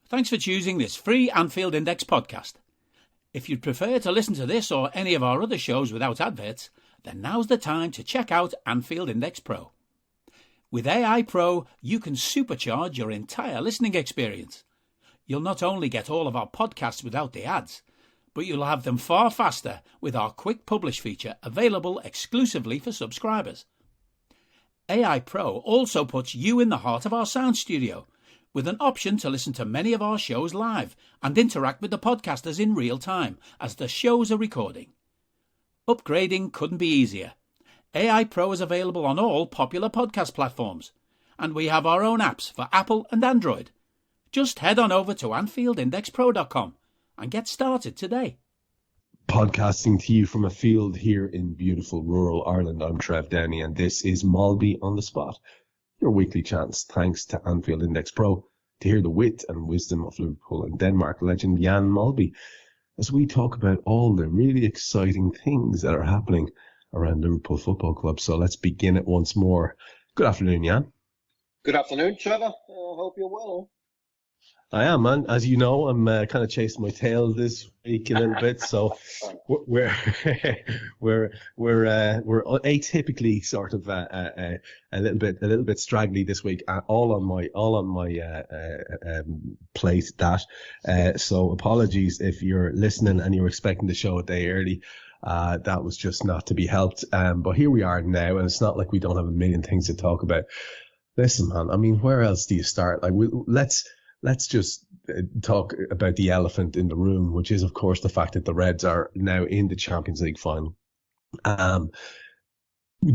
Thanks for choosing this free Anfield Index podcast. If you'd prefer to listen to this or any of our other shows without adverts, then now's the time to check out Anfield Index Pro. With AI Pro, you can supercharge your entire listening experience. You'll not only get all of our podcasts without the ads, but you'll have them far faster with our quick publish feature available exclusively for subscribers. AI Pro also puts you in the heart of our sound studio, with an option to listen to many of our shows live and interact with the podcasters in real time as the shows are recording. Upgrading couldn't be easier. AI Pro is available on all popular podcast platforms, and we have our own apps for Apple and Android. Just head on over to AnfieldIndexPro.com and get started today. Podcasting to you from a field here in beautiful rural Ireland, I'm Trev Downey, and this is Molby On The Spot, your weekly chance, thanks to Anfield Index Pro, to hear the wit and wisdom of Liverpool and Denmark legend Jan Molby, as we talk about all the really exciting things that are happening around Liverpool Football Club. So let's begin it once more. Good afternoon, Jan. Good afternoon, Trevor. Hope you're well. I am, man. As you know, I'm kind of chasing my tail this week a little bit, so we're atypically sort of a little bit straggly this week. All on my plate. So apologies if you're listening and you're expecting the show a day early. That was just not to be helped. But here we are now, and it's not like we don't have a million things to talk about. Listen, man. I mean, where else do you start? Like, Let's just talk about the elephant in the room, which is, of course, the fact that the Reds are now in the Champions League final. There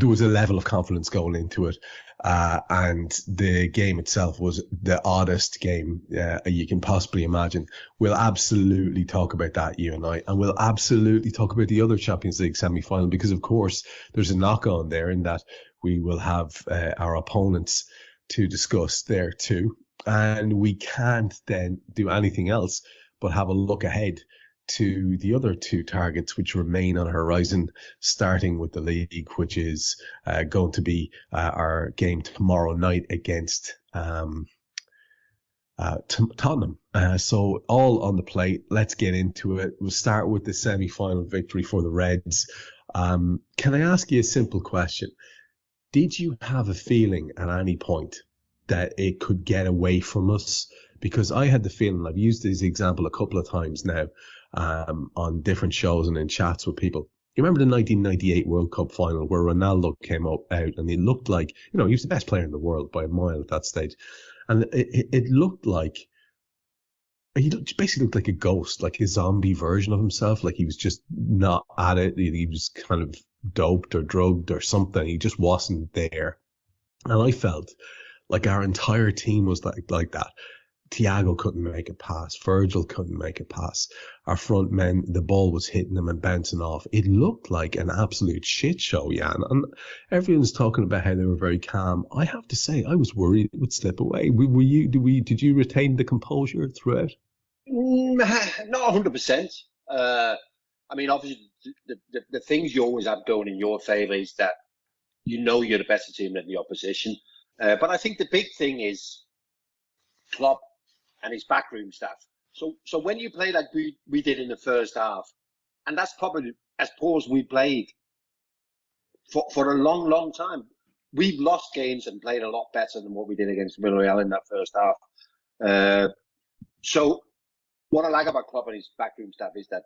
was a level of confidence going into it, and the game itself was the oddest game you can possibly imagine. We'll absolutely talk about that, you and I, and we'll absolutely talk about the other Champions League semi-final, because, of course, there's a knock-on there in that we will have our opponents to discuss there too. And we can't then do anything else but have a look ahead to the other two targets which remain on the horizon, starting with the league, which is going to be our game tomorrow night against Tottenham. So all on the plate. Let's get into it. We'll start with the semi-final victory for the Reds. Can I ask you a simple question? Did you have a feeling at any point that it could get away from us? Because I had the feeling, I've used this example a couple of times now on different shows and in chats with people. You remember the 1998 World Cup final where Ronaldo came out and he looked like, he was the best player in the world by a mile at that stage. And it looked like, basically looked like a ghost, like a zombie version of himself. Like he was just not at it. He was kind of doped or drugged or something. He just wasn't there. And I felt like our entire team was like that. Thiago couldn't make a pass. Virgil couldn't make a pass. Our front men, the ball was hitting them and bouncing off. It looked like an absolute shit show, Jan. And everyone's talking about how they were very calm. I have to say, I was worried it would slip away. Did you retain the composure throughout? Not 100%. I mean, obviously, the things you always have going in your favour is that you're the better team than the opposition. But I think the big thing is Klopp and his backroom staff. So when you play like we did in the first half, and that's probably as poor as we played for a long, long time. We've lost games and played a lot better than what we did against Villarreal in that first half. So what I like about Klopp and his backroom staff is that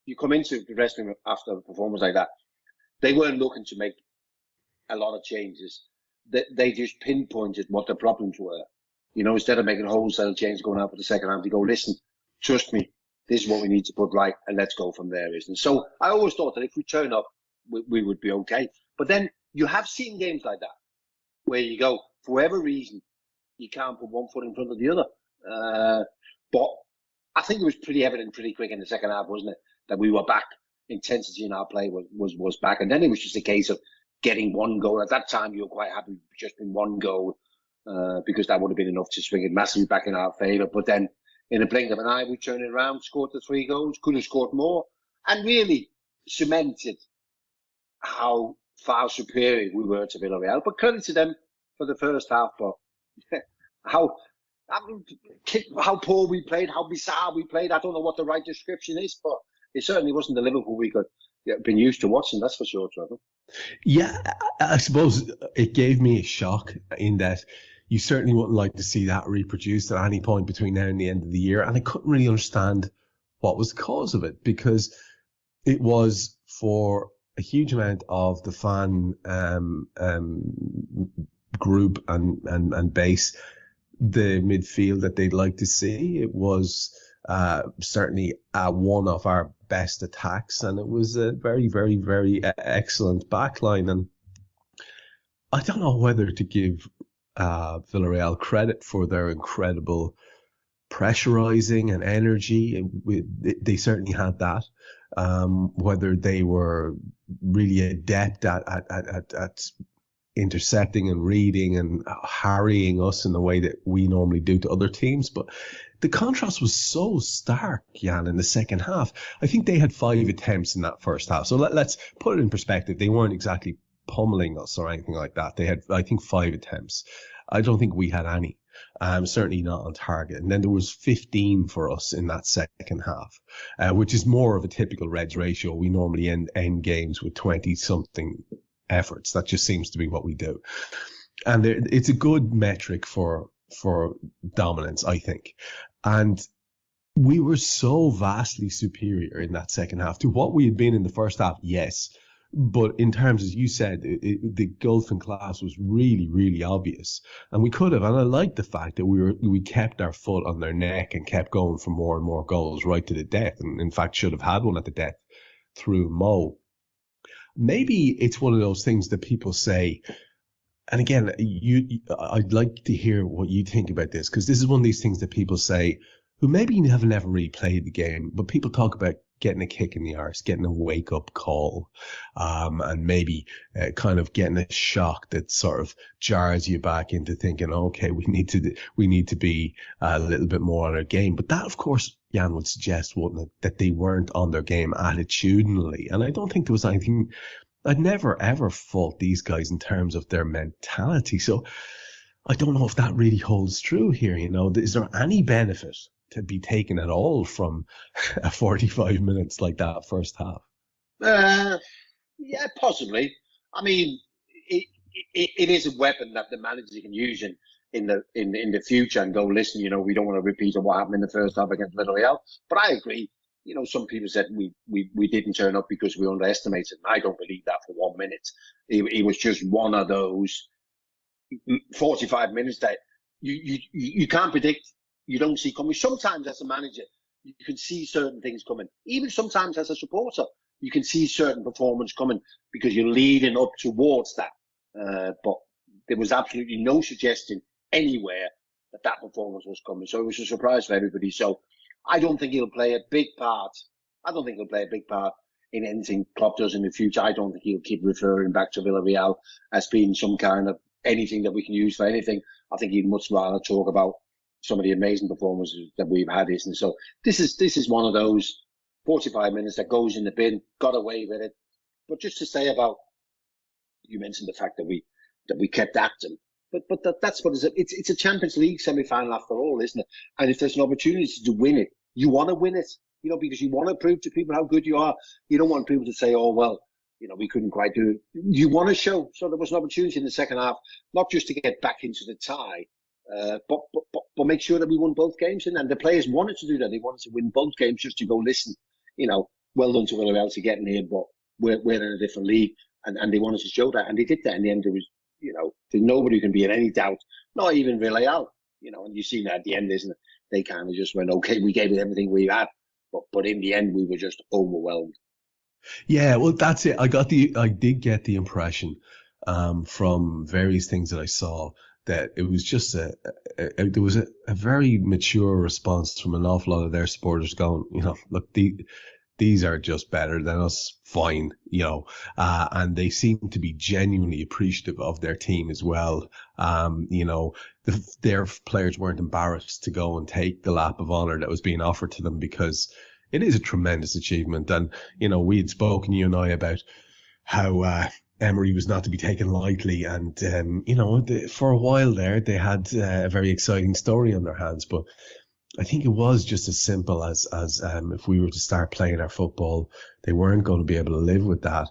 you come into the dressing room after a performance like that, they weren't looking to make a lot of changes. They just pinpointed what the problems were. Instead of making wholesale changes going out for the second half, they go, listen, trust me, this is what we need to put right, and let's go from there. Isn't it? So I always thought that if we turn up, we would be okay. But then you have seen games like that, where you go, for whatever reason, you can't put one foot in front of the other. But I think it was pretty evident pretty quick in the second half, wasn't it, that we were back. Intensity in our play was back. And then it was just a case of getting one goal. At that time, you were quite happy with just in one goal, because that would have been enough to swing it massively back in our favour. But then, in a blink of an eye, we turned it around, scored the 3 goals, could have scored more, and really cemented how far superior we were to Villarreal. But credit to them for the first half, but how how poor we played, how bizarre we played. I don't know what the right description is, but it certainly wasn't the Liverpool we could been used to watching. That's for sure, Trevor. Yeah, I suppose it gave me a shock in that you certainly wouldn't like to see that reproduced at any point between now and the end of the year. And I couldn't really understand what was the cause of it, because it was for a huge amount of the fan group and base, the midfield that they'd like to see. It was certainly one of our best attacks, and it was a very, very, very excellent backline. And I don't know whether to give Villarreal credit for their incredible pressurizing and energy. They certainly had that. Whether they were really adept at intercepting and reading and harrying us in the way that we normally do to other teams. But the contrast was so stark, Jan, in the second half. I think they had 5 attempts in that first half. So let's put it in perspective. They weren't exactly pummeling us or anything like that. They had, I think, 5 attempts. I don't think we had any. Certainly not on target. And then there was 15 for us in that second half, which is more of a typical Reds ratio. We normally end games with 20-something efforts. That just seems to be what we do. And it's a good metric for dominance, I think. And we were so vastly superior in that second half to what we had been in the first half, yes. But in terms, as you said, the gulf in class was really, really obvious. And we could have, and I like the fact that we kept our foot on their neck and kept going for more and more goals right to the death. And in fact, should have had one at the death through Mo. Maybe it's one of those things that people say, and again, I'd like to hear what you think about this, because this is one of these things that people say who maybe have never really played the game, but people talk about getting a kick in the arse, getting a wake-up call, and maybe kind of getting a shock that sort of jars you back into thinking, okay, we need to be a little bit more on our game. But that, of course, Jan, would suggest, wouldn't it, that they weren't on their game attitudinally. And I don't think there was anything. I'd never, ever fault these guys in terms of their mentality. So I don't know if that really holds true here. You know, is there any benefit to be taken at all from a 45 minutes like that first half? Yeah, possibly. I mean, it is a weapon that the manager can use in the future and go, listen, you know, we don't want to repeat what happened in the first half against Villarreal. But I agree. You know, some people said we didn't turn up because we underestimated. I don't believe that for 1 minute. It was just one of those 45 minutes that you can't predict. You don't see coming. Sometimes as a manager, you can see certain things coming. Even sometimes as a supporter, you can see certain performance coming because you're leading up towards that. But there was absolutely no suggestion anywhere that performance was coming. So it was a surprise for everybody. So I don't think he'll play a big part. I don't think he'll play a big part in anything Klopp does in the future. I don't think he'll keep referring back to Villarreal as being some kind of anything that we can use for anything. I think he'd much rather talk about some of the amazing performances that we've had, isn't it? So this is one of those 45 minutes that goes in the bin, got away with it. But just to say about, you mentioned the fact that we kept acting, but that's what it's a Champions League semi-final after all, isn't it? And if there's an opportunity to win it, you want to win it, you know, because you want to prove to people how good you are. You don't want people to say, oh, well, you know, we couldn't quite do it. You want to show. So there was an opportunity in the second half, not just to get back into the tie, but make sure that we won both games. And the players wanted to do that. They wanted to win both games just to go, listen, you know, well done to Villarreal to getting here, but we're in a different league. And they wanted to show that. And they did that. In the end, there was, you know, there's nobody can be in any doubt, not even Villarreal, you know, and you've seen that at the end, isn't it? They kind of just went, okay, we gave it everything we had. But in the end, we were just overwhelmed. Yeah, well, that's it. I did get the impression from various things that I saw that it was just there was a very mature response from an awful lot of their supporters going, you know, look, these are just better than us, fine, you know, and they seem to be genuinely appreciative of their team as well. You know, their players weren't embarrassed to go and take the lap of honour that was being offered to them, because it is a tremendous achievement. And, you know, we had spoken, you and I, about how Emery was not to be taken lightly, and for a while there they had a very exciting story on their hands. But I think it was just as simple as if we were to start playing our football, they weren't going to be able to live with that.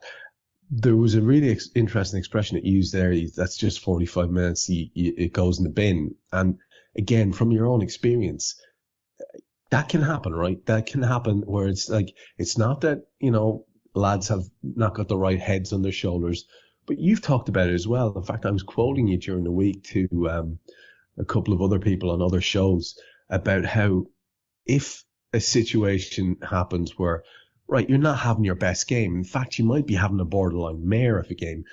There was a really interesting expression that you used there. That's just 45 minutes. It goes in the bin. And again, from your own experience, that can happen, right? That can happen where it's like, it's not that, lads have not got the right heads on their shoulders, but you've talked about it as well. In fact, I was quoting you during the week to a couple of other people on other shows about how if a situation happens where, right, you're not having your best game, in fact, you might be having a borderline mare of a game,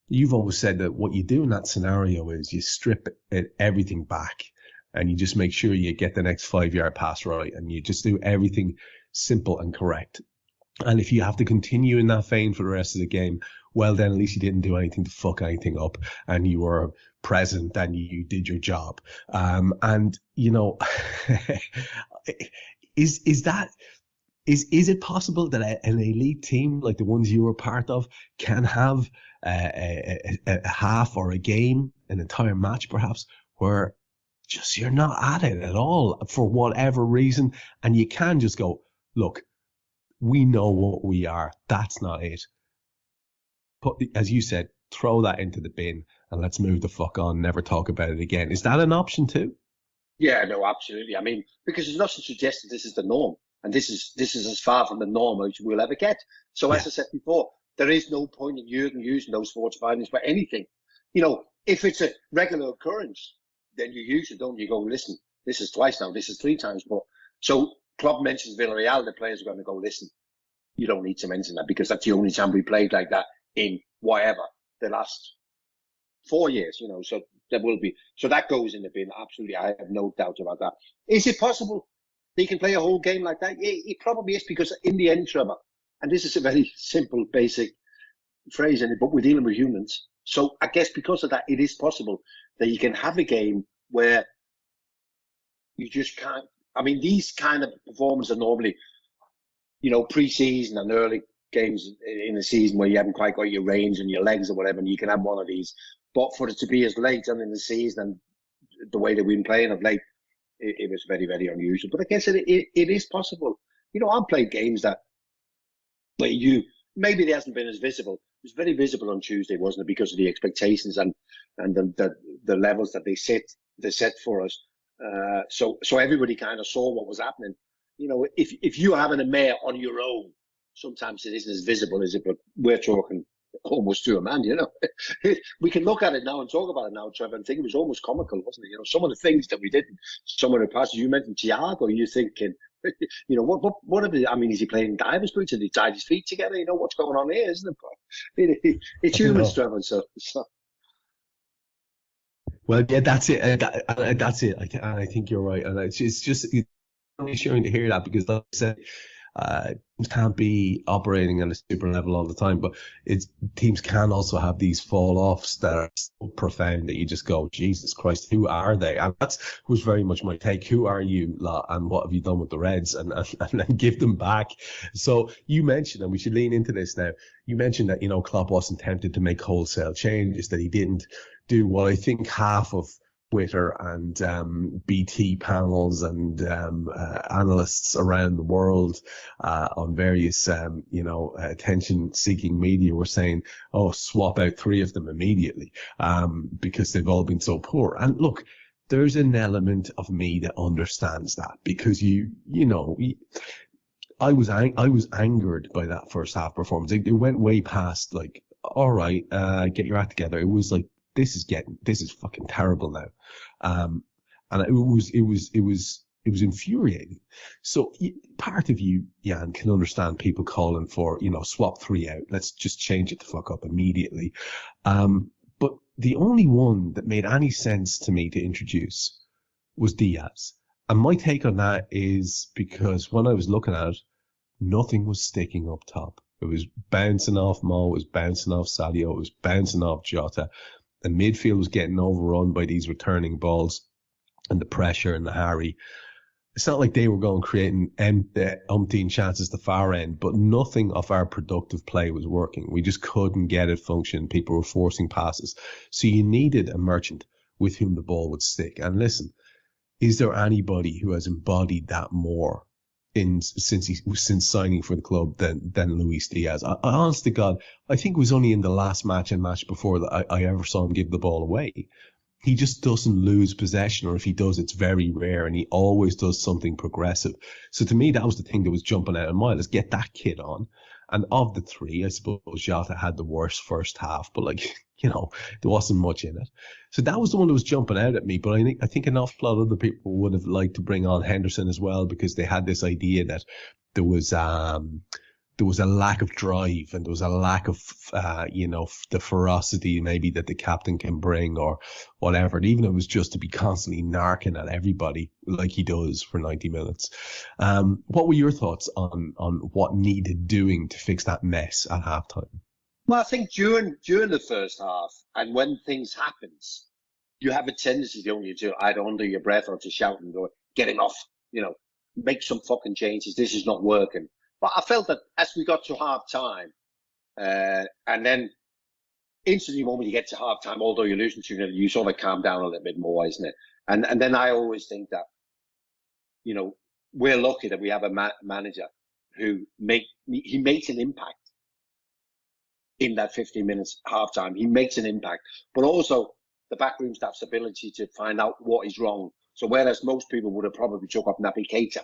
you've always said that what you do in that scenario is you strip everything back and you just make sure you get the next 5-yard pass right, and you just do everything simple and correct. And if you have to continue in that vein for the rest of the game, well, then at least you didn't do anything to fuck anything up, and you were present and you did your job. Is it possible that an elite team like the ones you were part of can have a half or a game, an entire match perhaps, where just you're not at it at all for whatever reason, and you can just go, look, we know what we are. That's not it. Put, as you said, throw that into the bin and let's move the fuck on. Never talk about it again. Is that an option too? Yeah, no, absolutely. I mean, because there's nothing suggesting this is the norm, and this is as far from the norm as we'll ever get. So, as I said before, there is no point in Jurgen using those 45 minutes for anything. If it's a regular occurrence, then you use it, don't you? Go, listen, this is twice now, this is 3 times. But so Klopp mentions Villarreal, the players are going to go, listen, you don't need to mention that because that's the only time we played like that in whatever the last 4 years, so there will be. So that goes in the bin. Absolutely. I have no doubt about that. Is it possible they can play a whole game like that? It probably is, because in the end, Trevor, and this is a very simple, basic phrase, but we're dealing with humans. So I guess because of that, it is possible that you can have a game where you just can't. I mean, these kind of performances are normally, pre-season and early games in the season where you haven't quite got your range and your legs or whatever, and you can have one of these. But for it to be as late on in the season and the way that we've been playing of late, it was very, very unusual. But I guess it is possible. I've played games that where maybe it hasn't been as visible. It was very visible on Tuesday, wasn't it? Because of the expectations and the levels that they set for us. So everybody kind of saw what was happening. If you're having a mare on your own, sometimes it isn't as visible, is it? But we're talking almost to a man, We can look at it now and talk about it now, Trevor, and think it was almost comical, wasn't it? Some of the things that we did, some of the passes you mentioned, Thiago, you're thinking, what are the, I mean, is he playing divers boots? Did he tie his feet together? What's going on here, isn't it? It's humans, Trevor, so. Well, yeah, that's it. That's it. I think you're right, and it's just reassuring to hear that, because, like I said, teams can't be operating at a super level all the time, but teams can also have these fall offs that are so profound that you just go, Jesus Christ, who are they? And that was very much my take. Who are you, lot, and what have you done with the Reds? And then give them back. So you mentioned, and we should lean into this now, you mentioned that, Klopp wasn't tempted to make wholesale changes, that he didn't do what I think half of Twitter and BT panels and analysts around the world on various attention-seeking media were saying, "Oh, swap out 3 of them immediately because they've all been so poor." And look, there's an element of me that understands that, because I was angered by that first half performance. It went way past like, all right, get your act together. It was like, this is fucking terrible now. And it was infuriating. So part of you, Jan, can understand people calling for, swap 3 out. Let's just change it the fuck up immediately. But the only one that made any sense to me to introduce was Diaz. And my take on that is because when I was looking at it, nothing was sticking up top. It was bouncing off Mo, it was bouncing off Sadio, it was bouncing off Jota. The midfield was getting overrun by these returning balls and the pressure and the harry. it's not like they were going creating umpteen chances the far end, but nothing of our productive play was working. We just couldn't get it function. People were forcing passes. So you needed a merchant with whom the ball would stick. And listen, is there anybody who has embodied that more since signing for the club than Luis Diaz? I honest to God, I think it was only in the last match and match before that I ever saw him give the ball away. He just doesn't lose possession, or if he does, it's very rare, and he always does something progressive. So to me, that was the thing that was jumping out of my mind. Let's get that kid on. And of the three, I suppose Jota had the worst first half, but there wasn't much in it. So that was the one that was jumping out at me. But I think an awful lot of other people would have liked to bring on Henderson as well, because they had this idea that there was a lack of drive, and there was a lack of, the ferocity maybe that the captain can bring or whatever. And even if it was just to be constantly narking at everybody like he does for 90 minutes. What were your thoughts on what needed doing to fix that mess at halftime? Well, I think during the first half, and when things happens, you have a tendency to either under your breath or to shout and go, get him off, make some fucking changes. This is not working. But I felt that as we got to half time, and then instantly when you get to half time, although you're losing 2-0, you sort of calm down a little bit more, isn't it? And then I always think that, we're lucky that we have a manager who makes an impact in that 15 minutes half time. He makes an impact, but also the backroom staff's ability to find out what is wrong. So whereas most people would have probably took off Naby Keita,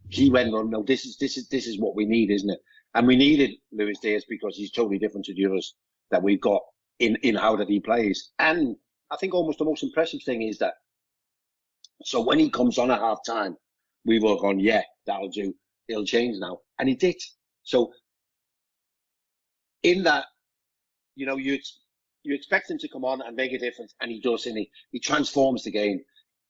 he went on, no, this is what we need, isn't it? And we needed Luis Diaz because he's totally different to the others that we've got in how that he plays. And I think almost the most impressive thing is that, so when he comes on at half time, we've all gone, yeah, that'll do. It'll change now. And he did. So in that, you expect him to come on and make a difference, and he does, and he transforms the game.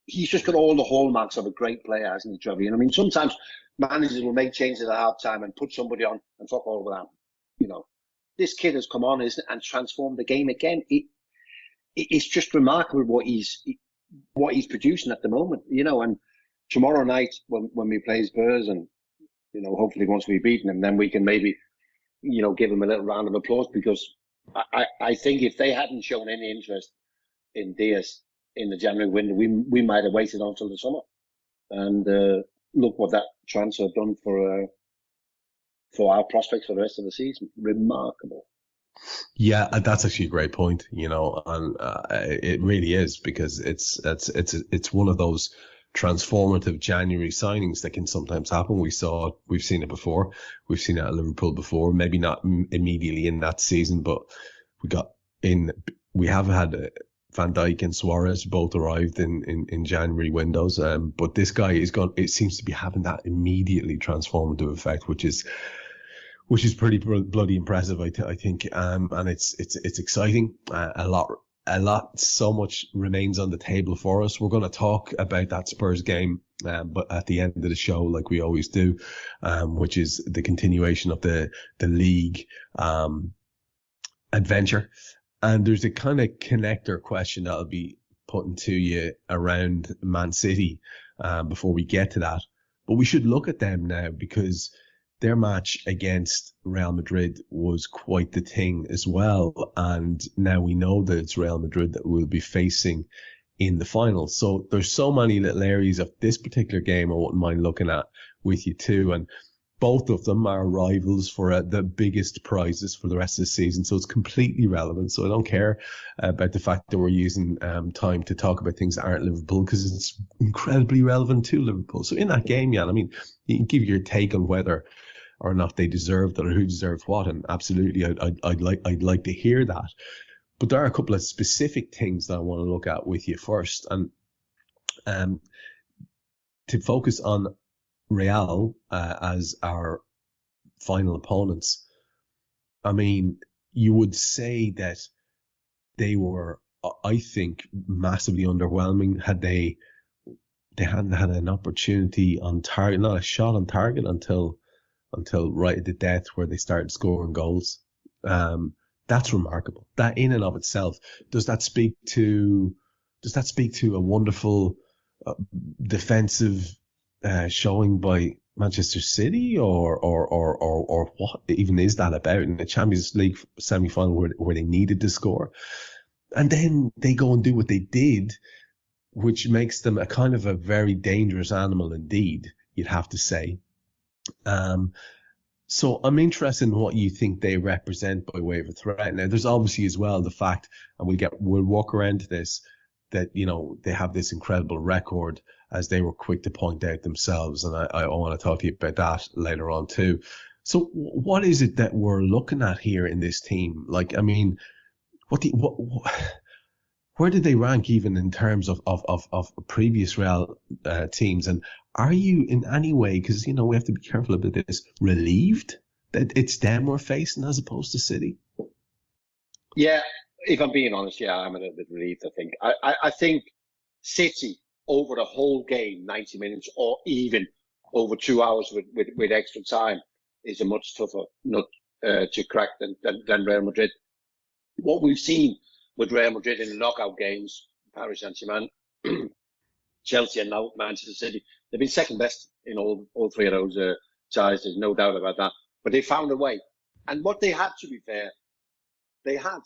He's just got all the hallmarks of a great player, hasn't he, Trev? I mean, sometimes managers will make changes at half time and put somebody on and fuck all of that. This kid has come on, isn't it, and transformed the game again. It's just remarkable what he's producing at the moment, and tomorrow night when we play Spurs, and, hopefully once we've beaten him, then we can maybe, give him a little round of applause, because I think if they hadn't shown any interest in Diaz in the January window, we might have waited until the summer. And look what that transfer done for our prospects for the rest of the season. Remarkable. Yeah, that's actually a great point, and it really is, because it's one of those transformative January signings that can sometimes happen. We've seen it before. We've seen it at Liverpool before, maybe not immediately in that season, but we have had Van Dijk and Suarez both arrived in January windows. But this guy it seems to be having that immediately transformative effect, which is pretty bloody impressive, I think. And it's exciting. A lot, so much remains on the table for us. We're going to talk about that Spurs game, but at the end of the show, like we always do, which is the continuation of the league, adventure. And there's a kind of connector question that I'll be putting to you around Man City, before we get to that. But we should look at them now, because their match against Real Madrid was quite the thing as well. And now we know that it's Real Madrid that we'll be facing in the final. So there's so many little areas of this particular game I wouldn't mind looking at with you too. And both of them are rivals for the biggest prizes for the rest of the season. So it's completely relevant. So I don't care about the fact that we're using time to talk about things that aren't Liverpool, because it's incredibly relevant to Liverpool. So in that game, Jan, I mean, you can give your take on whether or not they deserved it or who deserved what. And absolutely, I'd like to hear that. But there are a couple of specific things that I want to look at with you first. And to focus on Real as our final opponents, I mean, you would say that they were, I think, massively underwhelming. They hadn't had an opportunity on target, not a shot on target until right at the death, where they started scoring goals. That's remarkable. That in and of itself, does that speak to a wonderful defensive showing by Manchester City, or what even is that about in the Champions League semi-final where they needed to score, and then they go and do what they did, which makes them a kind of a very dangerous animal indeed, you'd have to say. So I'm interested in what you think they represent by way of a threat. Now, there's obviously as well the fact, and we'll walk around to this, that, you know, they have this incredible record, as they were quick to point out themselves. And I want to talk to you about that later on too. So what is it that we're looking at here in this team? Like, I mean, where did they rank even in terms of previous Real teams? And are you in any way, because, you know, we have to be careful about this, relieved that it's them we're facing as opposed to City? Yeah, if I'm being honest, yeah, I'm a little bit relieved, I think. I think City, over the whole game, 90 minutes, or even over 2 hours with extra time, is a much tougher nut to crack than Real Madrid. What we've seen with Real Madrid in the knockout games, Paris Saint-Germain, Chelsea, and now Manchester City, they've been second best in all three of those ties. There's no doubt about that. But they found a way. And what they had, to be fair, they had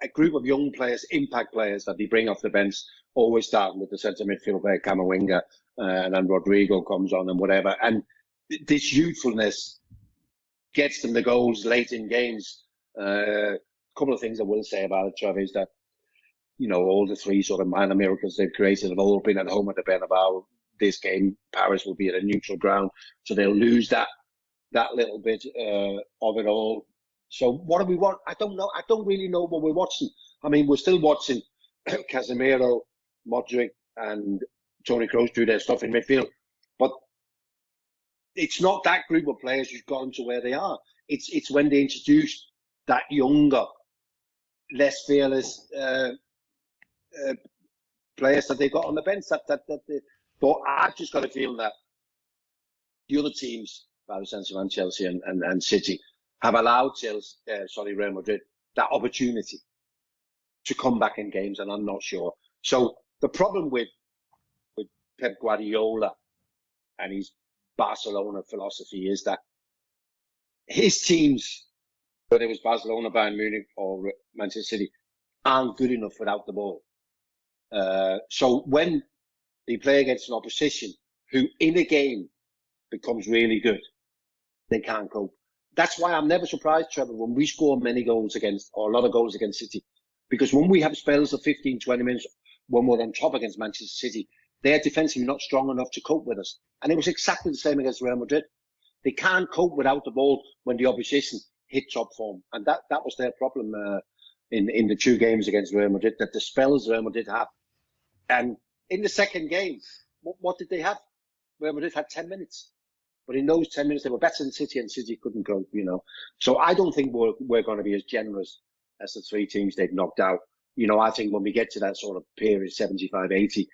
a group of young players, impact players that they bring off the bench, always starting with the centre midfield player, Camavinga, and then Rodrigo comes on and whatever. And this youthfulness gets them the goals late in games. A couple of things I will say about it, Trev, is that, you know, all the three sort of minor miracles they've created have all been at home at the Bernabeu. This game, Paris will be at a neutral ground, so they'll lose that little bit of it all. So what do we want? I don't know. I don't really know what we're watching. I mean, we're still watching Casemiro, Modric, and Toni Kroos do their stuff in midfield, but it's not that group of players who's gotten to where they are. It's when they introduced that younger, less fearless players that they got on the bench. But I've just got to feel that the other teams, Paris Saint-Germain, Chelsea, and City, have allowed Real Madrid that opportunity to come back in games, and I'm not sure. So the problem with Pep Guardiola and his Barcelona philosophy is that his teams, whether it was Barcelona, Bayern Munich, or Manchester City, aren't good enough without the ball. So when they play against an opposition who in a game becomes really good, they can't cope. That's why I'm never surprised, Trevor, when we score many goals against, or a lot of goals against City. Because when we have spells of 15, 20 minutes, when we're on top against Manchester City, they're defensively not strong enough to cope with us. And it was exactly the same against Real Madrid. They can't cope without the ball when the opposition hit top form. And that was their problem in the two games against Real Madrid, that the spells Real Madrid have. And in the second game, what did they have? Real Madrid had 10 minutes. But in those 10 minutes, they were better than City, and City couldn't cope, you know. So I don't think we're going to be as generous as the three teams they've knocked out. You know, I think when we get to that sort of period, 75, 80,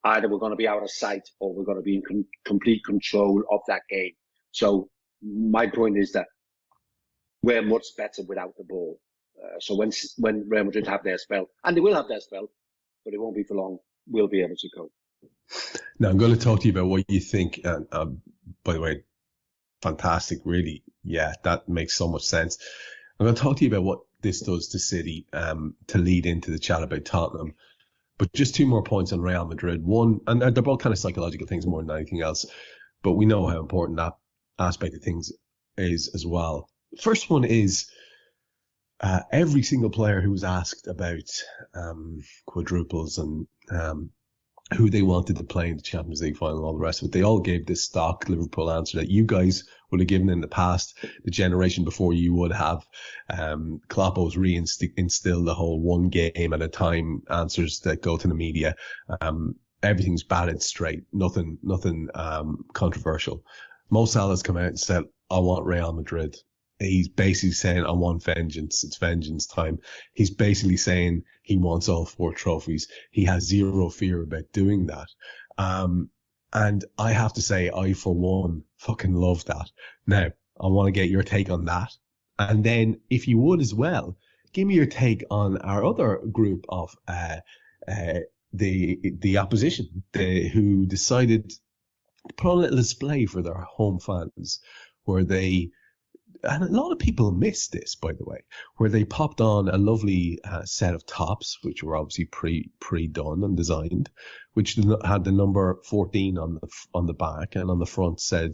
either we're going to be out of sight or we're going to be in complete control of that game. So my point is that we're much better without the ball. So when Real Madrid have their spell, and they will have their spell, but it won't be for long, we'll be able to cope. Now, I'm going to talk to you about what you think. By the way, fantastic, really. Yeah, that makes so much sense. I'm going to talk to you about what this does to City to lead into the chat about Tottenham. But just two more points on Real Madrid. One, and they're both kind of psychological things more than anything else, but we know how important that aspect of things is as well. First one is every single player who was asked about quadruples and who they wanted to play in the Champions League final and all the rest of it, they all gave this stock Liverpool answer that you guys would have given in the past, the generation before you would have. Kloppo's reinstilled the whole one game at a time answers that go to the media. Everything's batted straight, nothing controversial. Mo Salah's come out and said, I want Real Madrid. He's basically saying, I want vengeance. It's vengeance time. He's basically saying he wants all 4 trophies. He has zero fear about doing that. And I have to say, I, for one, fucking love that. Now, I want to get your take on that. And then, if you would as well, give me your take on our other group of the opposition, who decided put on a little display for their home fans where they, and a lot of people missed this, by the way, where they popped on a lovely set of tops, which were obviously pre-done and designed, which had the number 14 on the back, and on the front said,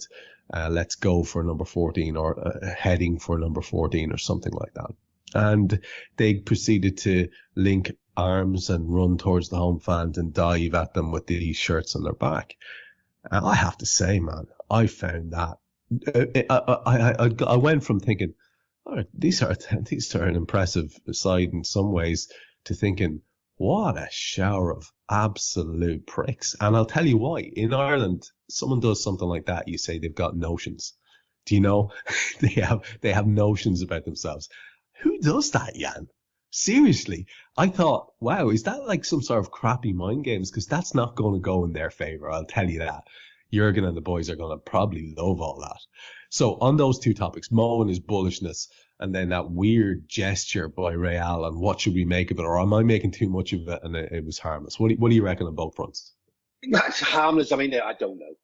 let's go for number 14, or heading for number 14, or something like that. And they proceeded to link arms and run towards the home fans and dive at them with these shirts on their back. And I have to say, man, I found that I went from thinking, all right, these are an impressive side in some ways, to thinking, what a shower of absolute pricks. And I'll tell you why. In Ireland, someone does something like that, you say they've got notions. Do you know? they have notions about themselves. Who does that, Jan? Seriously, I thought, wow, is that like some sort of crappy mind games? Because that's not going to go in their favour, I'll tell you that. Jurgen and the boys are going to probably love all that. So on those two topics, Mo and his bullishness, and then that weird gesture by Real, and what should we make of it? Or am I making too much of it and it was harmless? What do you reckon on both fronts? That's harmless. I mean, I don't know.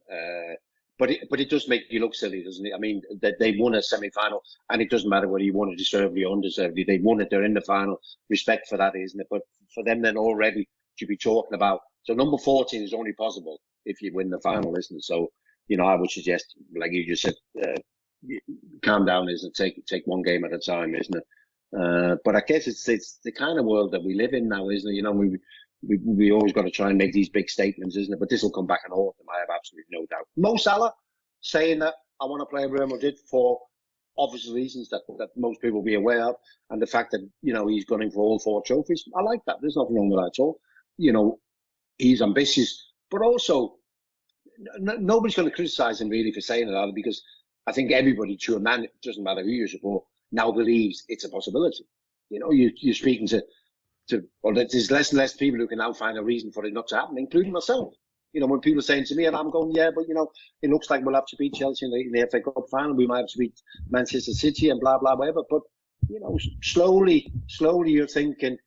But it does make you look silly, doesn't it? I mean, they won a semi-final, and it doesn't matter whether you won it deservedly or undeservedly. They won it. They're in the final. Respect for that, isn't it? But for them then already to be talking about, so number 14 is only possible if you win the final, isn't it? So, I would suggest, like you just said, calm down, isn't it? Take one game at a time, isn't it? But I guess it's the kind of world that we live in now, isn't it? We always got to try and make these big statements, isn't it? But this will come back and haunt them, I have absolutely no doubt. Mo Salah saying that I want to play at Real Madrid for obvious reasons that most people will be aware of, and the fact that, he's gunning for all 4 trophies. I like that. There's nothing wrong with that at all. He's ambitious, but also nobody's going to criticize him really for saying it either, because I think everybody, to a man, it doesn't matter who you support, now believes it's a possibility. You're speaking to, well, there's less and less people who can now find a reason for it not to happen, including myself. When people are saying to me, and I'm going, yeah, but it looks like we'll have to beat Chelsea in the FA Cup final. We might have to beat Manchester City and blah, blah, whatever. But, slowly you're thinking,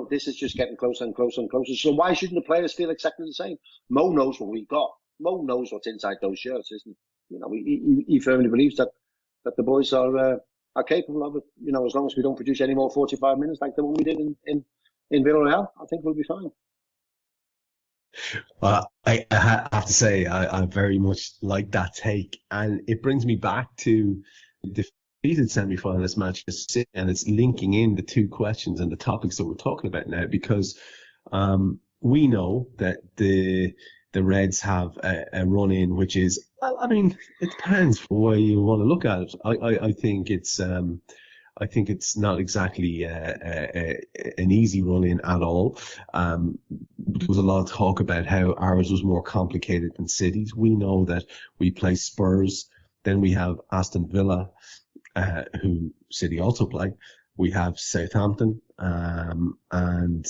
this is just getting closer and closer and closer. So why shouldn't the players feel exactly the same? Mo knows what we've got. Mo knows what's inside those shirts, isn't it? He firmly believes that the boys are capable of it. As long as we don't produce any more 45 minutes like the one we did in Villarreal, I think we'll be fine. Well, I have to say, I very much like that take, and it brings me back to the defeated semi-finalist Manchester City, and it's linking in the two questions and the topics that we're talking about now, because we know that the Reds have a run-in, which is, I mean, it depends the way you want to look at it. I think it's not exactly an easy run-in at all. There was a lot of talk about how ours was more complicated than City's. We know that we play Spurs, then we have Aston Villa, who City also play. We have Southampton, and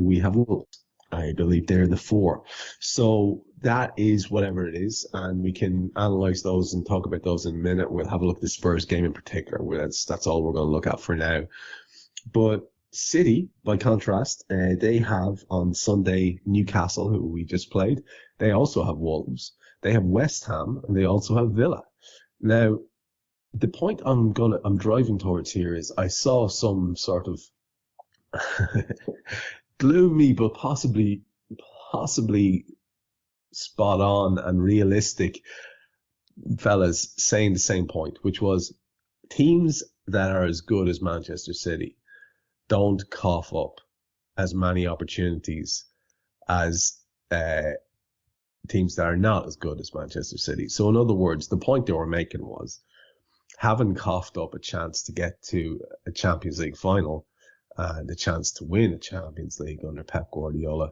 we have Wolves. I believe they're the 4. So that is whatever it is, and we can analyse those and talk about those in a minute. We'll have a look at the Spurs game in particular. That's all we're going to look at for now. But City, by contrast, they have on Sunday Newcastle, who we just played. They also have Wolves. They have West Ham, and they also have Villa. Now, the point I'm driving towards here is I saw some sort of gloomy but possibly spot on and realistic fellas saying the same point, which was teams that are as good as Manchester City don't cough up as many opportunities as teams that are not as good as Manchester City. So in other words, the point they were making was, having coughed up a chance to get to a Champions League final, the chance to win a Champions League under Pep Guardiola,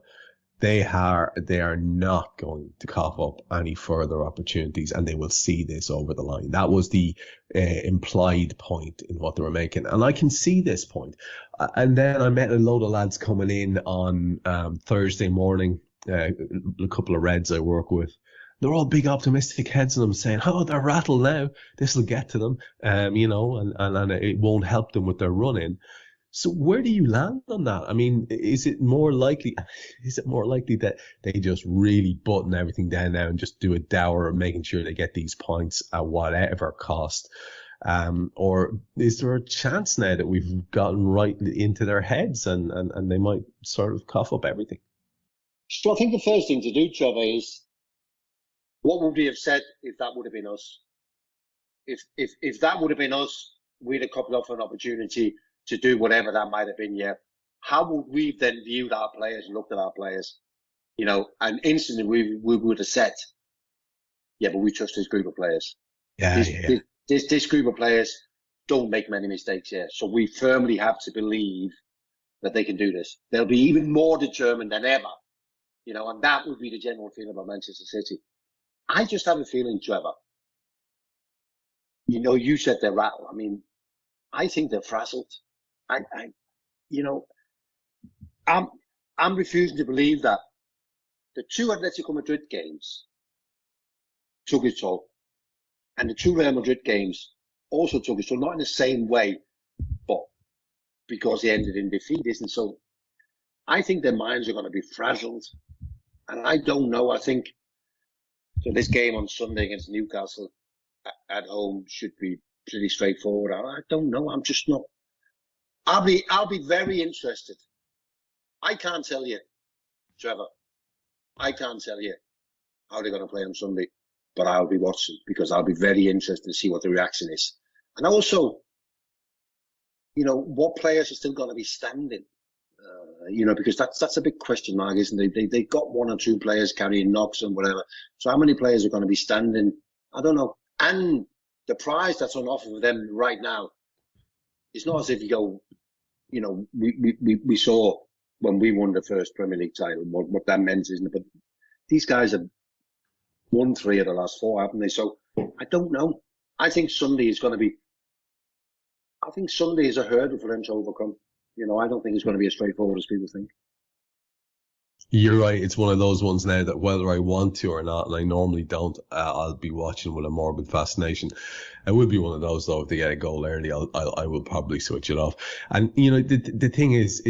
they are not going to cough up any further opportunities, and they will see this over the line. That was the implied point in what they were making, and I can see this point. And then I met a load of lads coming in on Thursday morning, a couple of Reds I work with. They're all big optimistic heads in them, saying, "Oh, they're rattled now. This will get to them, and it won't help them with their run-in." So where do you land on that? I mean, is it more likely that they just really button everything down now and just do a dour of making sure they get these points at whatever cost? Or is there a chance now that we've gotten right into their heads and they might sort of cough up everything? So I think the first thing to do, Trevor, is what would we have said if that would have been us? If that would have been us, we'd have coupled off an opportunity to do whatever that might have been, yeah. How would we then viewed our players and looked at our players? You know, and instantly we would have said, yeah, but we trust this group of players. This group of players don't make many mistakes here. So we firmly have to believe that they can do this. They'll be even more determined than ever. You know, and that would be the general feeling about Manchester City. I just have a feeling, Trevor, you know, you said they're rattled. I mean, I think they're frazzled. I'm refusing to believe that the two Atletico Madrid games took its toll, and the two Real Madrid games also took its toll, not in the same way, but because they ended in defeat, isn't so? I think their minds are going to be frazzled, and I don't know. I think so. This game on Sunday against Newcastle at home should be pretty straightforward. I don't know. I'm just not. I'll be very interested. I can't tell you, Trevor. I can't tell you how they're going to play on Sunday, but I'll be watching because I'll be very interested to see what the reaction is. And also, you know, what players are still going to be standing? You know, because that's a big question mark, isn't it? They've got one or two players carrying knocks and whatever. So how many players are going to be standing? I don't know. And the prize that's on offer for them right now, it's not as if you go, you know, we saw when we won the first Premier League title, what that meant, isn't it? But these guys have won 3 of the last 4, haven't they? So I don't know. I think Sunday is a hurdle for them to overcome. You know, I don't think it's going to be as straightforward as people think. You're right. It's one of those ones now that whether I want to or not, and I normally don't, I'll be watching with a morbid fascination. It would be one of those though. If they get a goal early, I will probably switch it off. And you know, the thing is,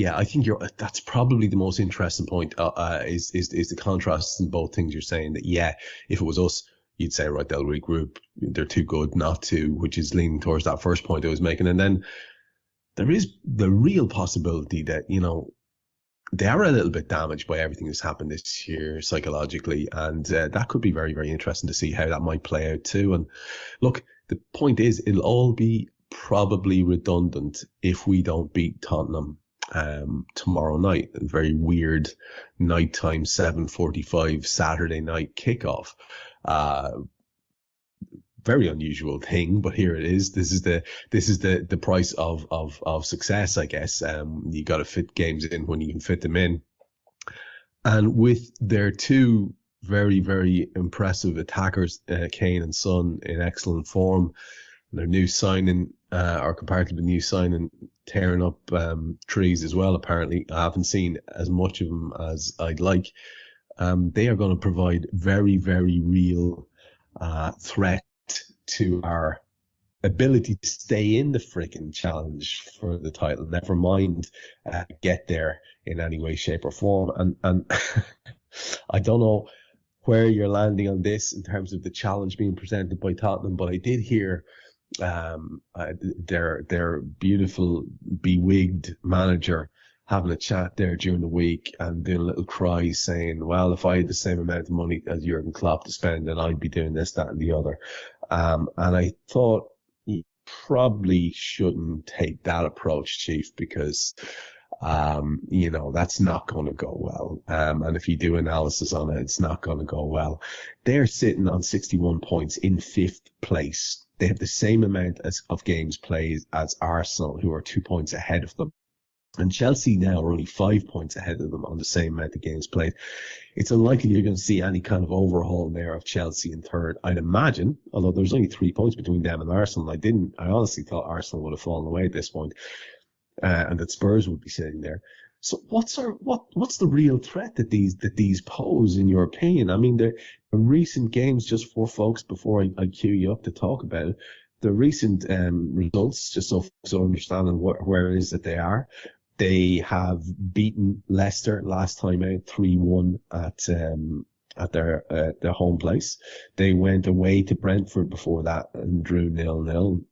I think that's probably the most interesting point. Is the contrast in both things you're saying. That if it was us, you'd say right, they'll regroup. They're too good not to, which is leaning towards that first point I was making. And then there is the real possibility that, you know, they are a little bit damaged by everything that's happened this year psychologically, and that could be very, very interesting to see how that might play out too. And look, the point is, it'll all be probably redundant if we don't beat Tottenham tomorrow night. A very weird nighttime 7:45 Saturday night kickoff. Very unusual thing, but here it is. This is the price of success, I guess. You got to fit games in when you can fit them in. And with their two very, very impressive attackers, Kane and Son, in excellent form, their new signing, or comparatively new signing, tearing up trees as well. Apparently, I haven't seen as much of them as I'd like. They are going to provide very, very real threat to our ability to stay in the freaking challenge for the title, never mind get there in any way, shape or form. And I don't know where you're landing on this in terms of the challenge being presented by Tottenham, but I did hear their beautiful bewigged manager having a chat there during the week and doing a little cry saying, well, if I had the same amount of money as Jurgen Klopp to spend, then I'd be doing this, that and the other. And I thought you probably shouldn't take that approach, Chief, because, you know, that's not going to go well. And if you do analysis on it, it's not going to go well. They're sitting on 61 points in 5th place. They have the same amount of games played as Arsenal, who are 2 points ahead of them. And Chelsea now are only 5 points ahead of them on the same amount of games played. It's unlikely you're going to see any kind of overhaul there of Chelsea in third, I'd imagine, although there's only 3 points between them and Arsenal. I honestly thought Arsenal would have fallen away at this point, and that Spurs would be sitting there. So what's the real threat that these pose, in your opinion? I mean, the recent games, just for folks before I cue you up to talk about it, the recent results, just so understanding where it is that they are. They have beaten Leicester last time out 3-1 at their home place. They went away to Brentford before that and drew 0-0,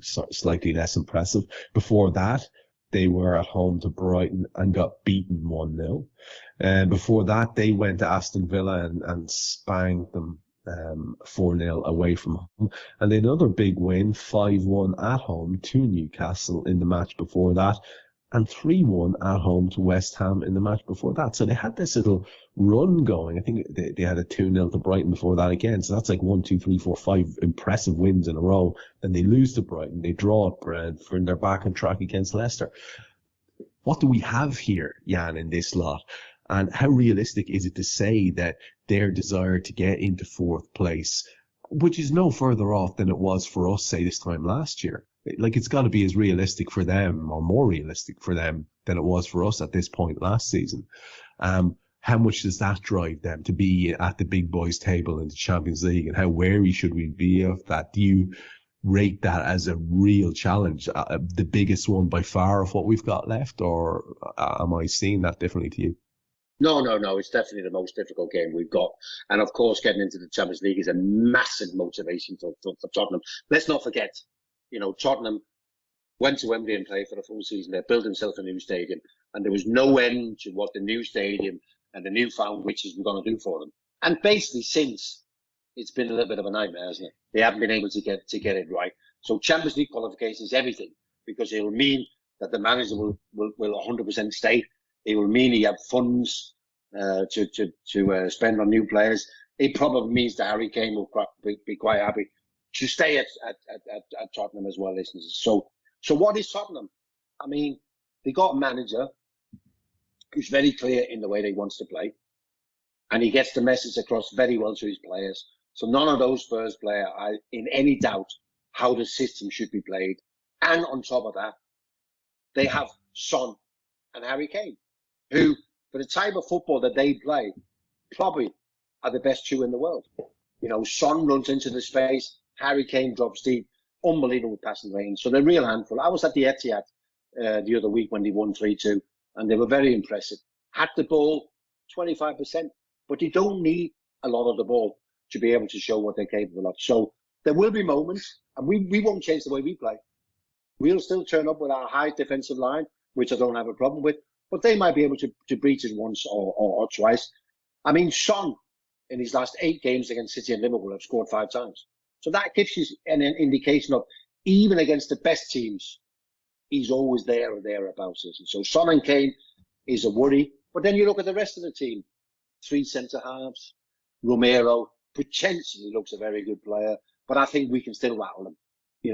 slightly less impressive. Before that, they were at home to Brighton and got beaten 1-0. Before that, they went to Aston Villa and spanked them 4-0 away from home. And another big win, 5-1 at home to Newcastle in the match before that, and 3-1 at home to West Ham in the match before that. So they had this little run going. I think they had a 2-0 to Brighton before that again. So that's like 1, 2, 3, 4, 5 impressive wins in a row. Then they lose to Brighton. They draw at Brentford, and they're back on track against Leicester. What do we have here, Jan, in this lot? And how realistic is it to say that their desire to get into fourth place, which is no further off than it was for us, say, this time last year? Like, it's got to be as realistic for them, or more realistic for them, than it was for us at this point last season. How much does that drive them to be at the big boys' table in the Champions League, and how wary should we be of that? Do you rate that as a real challenge, the biggest one by far of what we've got left, or am I seeing that differently to you? No. It's definitely the most difficult game we've got. And of course, getting into the Champions League is a massive motivation for Tottenham. Let's not forget, Tottenham went to Wembley and played for the full season. They built themselves a new stadium, and there was no end to what the new stadium and the newfound riches were going to do for them. And basically, since, it's been a little bit of a nightmare, hasn't it? They haven't been able to get it right. So Champions League qualification is everything, because it will mean that the manager will 100% stay. It will mean he have funds to spend on new players. It probably means that Harry Kane will be quite happy to stay at Tottenham as well, listeners. So what is Tottenham? I mean, they got a manager who's very clear in the way that he wants to play, and he gets the message across very well to his players. So none of those Spurs players are in any doubt how the system should be played. And on top of that, they have Son and Harry Kane, who, for the type of football that they play, probably are the best two in the world. Son runs into the space, Harry Kane drops deep, unbelievable passing range. So they're a real handful. I was at the Etihad the other week when they won 3-2, and they were very impressive. Had the ball 25%, but they don't need a lot of the ball to be able to show what they're capable of. So there will be moments, and we won't change the way we play. We'll still turn up with our high defensive line, which I don't have a problem with, but they might be able to breach it once or twice. I mean, Son, in his last 8 games against City and Liverpool, have scored 5 times. So that gives you an indication of, even against the best teams, he's always there or thereabouts. So Son and Kane is a worry. But then you look at the rest of the team. 3 centre-halves. Romero potentially looks a very good player, but I think we can still rattle him.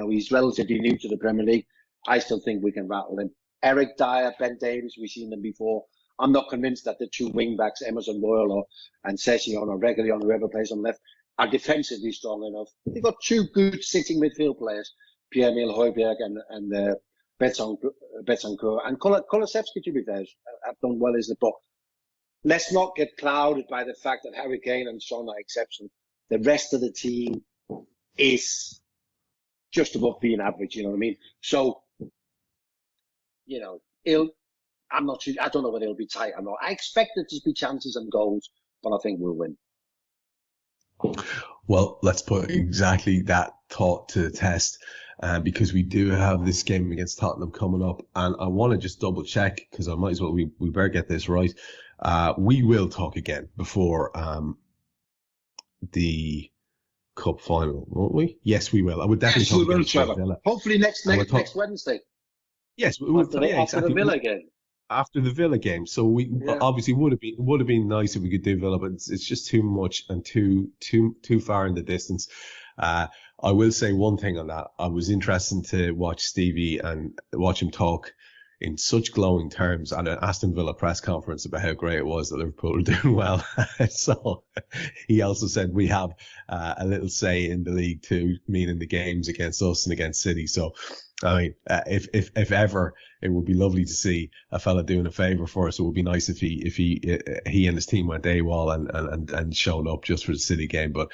He's relatively new to the Premier League. I still think we can rattle him. Eric Dyer, Ben Davies, we've seen them before. I'm not convinced that the 2 wing-backs, Emerson Royal and Session or Reguilon, whoever plays on left, are defensively strong enough. They've got 2 good sitting midfield players, Pierre-Emile Højbjerg and Betancourt. And Kulusevski, to be fair, have done well, isn't it? But let's not get clouded by the fact that Harry Kane and Son are exceptional. The rest of the team is just above being average, you know what I mean? So, I'm not sure. I don't know whether it'll be tight or not. I expect there to be chances and goals, but I think we'll win. Well, let's put exactly that thought to the test, because we do have this game against Tottenham coming up, and I want to just double check, because I might as well, we better get this right. We will talk again before the Cup final, won't we? Yes, we will. I would definitely talk again. Trevor. Hopefully next Wednesday. Yes, after the Villa game. After the Villa game, so we obviously would have been nice if we could do Villa, but it's just too much and too far in the distance. I will say one thing on that. I was interested to watch Stevie and watch him talk in such glowing terms at an Aston Villa press conference about how great it was that Liverpool were doing well. So he also said we have a little say in the league too, meaning the games against us and against City. So, I mean, if ever, it would be lovely to see a fella doing a favour for us. It would be nice if he and his team went AWOL and showed up just for the City game. But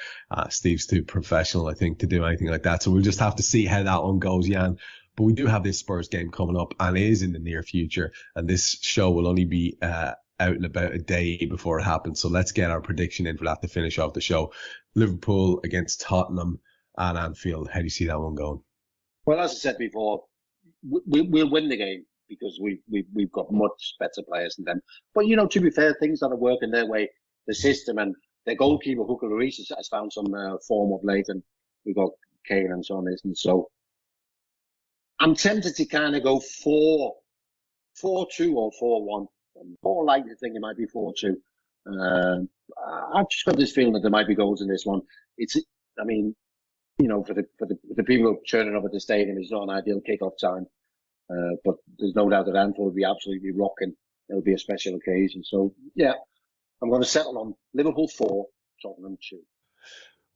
Steve's too professional, I think, to do anything like that. So we'll just have to see how that one goes, Jan. But we do have this Spurs game coming up, and it is in the near future. And this show will only be out in about a day before it happens. So let's get our prediction in for that to finish off the show. Liverpool against Tottenham at Anfield. How do you see that one going? Well, as I said before, we'll win the game because we've got much better players than them. But, you know, to be fair, things that are working their way, the system and their goalkeeper, Hugo Lloris, has found some form of late, and we've got Kane and so on. And so I'm tempted to kind of go 4-2 or 4-1. I'm more likely to think it might be 4-2. I've just got this feeling that there might be goals in this one. I mean, you know, for the people turning up at the stadium, it's not an ideal kick-off time. But there's no doubt that Anfield will be absolutely rocking. It'll be a special occasion. So, yeah, I'm going to settle on Liverpool 4, Tottenham 2.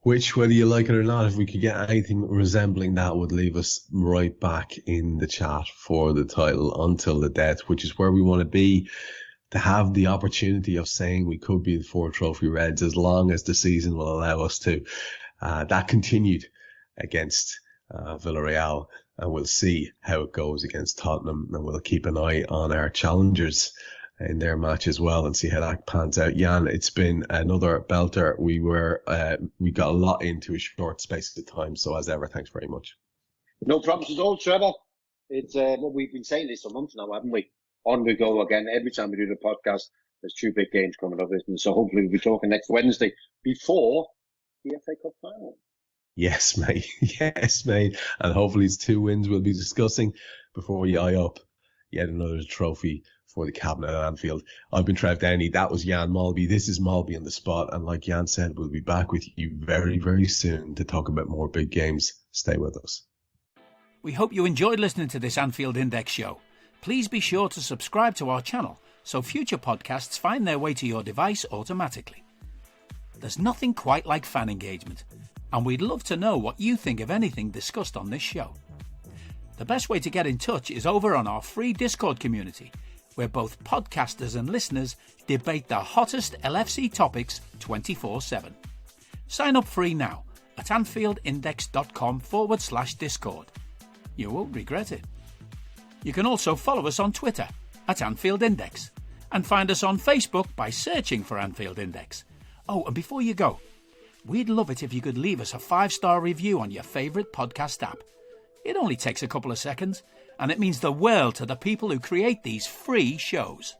Which, whether you like it or not, if we could get anything resembling that, would leave us right back in the chat for the title until the death, which is where we want to be, to have the opportunity of saying we could be the 4 trophy Reds as long as the season will allow us to. That continued against Villarreal, and we'll see how it goes against Tottenham, and we'll keep an eye on our challengers in their match as well and see how that pans out. Jan, it's been another belter. We got a lot into a short space of time, so as ever, thanks very much. No problems at all, Trevor. It's what we've been saying this for months now, haven't we? On we go again. Every time we do the podcast, there's 2 big games coming up, isn't there? So hopefully we'll be talking next Wednesday before the FA Cup final. Yes, mate. Yes, mate. And hopefully it's 2 wins we'll be discussing before we eye up yet another trophy for the cabinet at Anfield. I've been Trev Downey. That was Jan Molby. This is Molby On The Spot. And like Jan said, we'll be back with you very, very soon to talk about more big games. Stay with us. We hope you enjoyed listening to this Anfield Index show. Please be sure to subscribe to our channel so future podcasts find their way to your device automatically. There's nothing quite like fan engagement, and we'd love to know what you think of anything discussed on this show. The best way to get in touch is over on our free Discord community, where both podcasters and listeners debate the hottest LFC topics 24/7. Sign up free now at AnfieldIndex.com/Discord. You won't regret it. You can also follow us on Twitter at Anfield Index and find us on Facebook by searching for Anfield Index. Oh, and before you go, we'd love it if you could leave us a 5-star review on your favourite podcast app. It only takes a couple of seconds, and it means the world to the people who create these free shows.